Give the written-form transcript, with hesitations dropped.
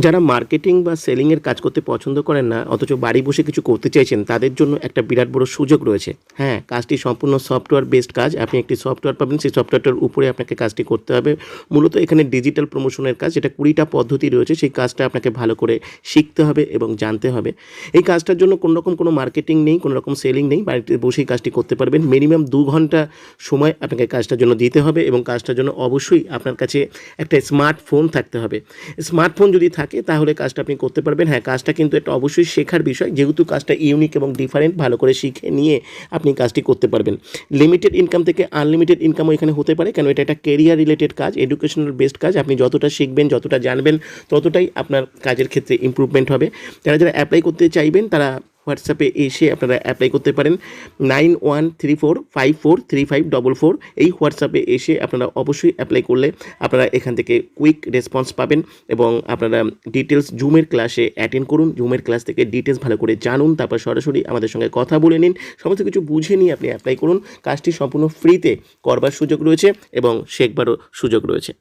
যারা মার্কেটিং বা সেলিংয়ের কাজ করতে পছন্দ করেন না অথচ বাড়ি বসে কিছু করতে চাইছেন তাদের জন্য একটা বিরাট বড় সুযোগ রয়েছে। হ্যাঁ, কাজটি সম্পূর্ণ সফটওয়্যার বেসড কাজ। আপনি একটি সফটওয়্যার পাবেন, সেই সফটওয়্যারটার উপরে আপনাকে কাজটি করতে হবে। মূলত এখানে ডিজিটাল প্রমোশনের কাজ, যেটা 20টা পদ্ধতি রয়েছে, সেই কাজটা আপনাকে ভালো করে শিখতে হবে এবং জানতে হবে। এই কাজটার জন্য কোনোরকম কোনো মার্কেটিং নেই, কোনো রকম সেলিং নেই, বাড়িতে বসেই কাজটি করতে পারবেন। মিনিমাম 2 ঘন্টা সময় আপনাকে কাজটার জন্য দিতে হবে এবং কাজটার জন্য অবশ্যই আপনার কাছে একটা স্মার্টফোন থাকতে হবে। স্মার্টফোন যদি থাকে তাহলে কাজটা আপনি করতে পারবেন। হ্যাঁ, কাজটা কিন্তু একটা অবশ্যই শেখার বিষয়, যেহেতু কাজটা ইউনিক এবং ডিফারেন্ট, ভালো করে শিখে নিয়ে আপনি কাজটি করতে পারবেন। লিমিটেড ইনকাম থেকে আনলিমিটেড ইনকামও এখানে হতে পারে, কেন এটা একটা কেরিয়ার রিলেটেড কাজ, এডুকেশনাল বেসড কাজ। আপনি যতটা শিখবেন, যতটা জানবেন, ততটাই আপনার কাজের ক্ষেত্রে ইমপ্রুভমেন্ট হবে। যারা যারা অ্যাপ্লাই করতে চাইবেন তারা হোয়াটসঅ্যাপে এসে আপনারা অ্যাপ্লাই করতে পারেন। 9134543544 এই হোয়াটসঅ্যাপে এসে আপনারা অবশ্যই অ্যাপ্লাই করলে আপনারা এখান থেকে কুইক রেসপন্স পাবেন এবং আপনারা ডিটেলস জুমের ক্লাসে অ্যাটেন্ড করুন। জুমের ক্লাস থেকে ডিটেলস ভালো করে জানুন, তারপর সরাসরি আমাদের সঙ্গে কথা বলে নিন। সমস্ত কিছু বুঝে নিয়ে আপনি অ্যাপ্লাই করুন। কাজটি সম্পূর্ণ ফ্রিতে করবার সুযোগ রয়েছে এবং শেখবারও সুযোগ রয়েছে।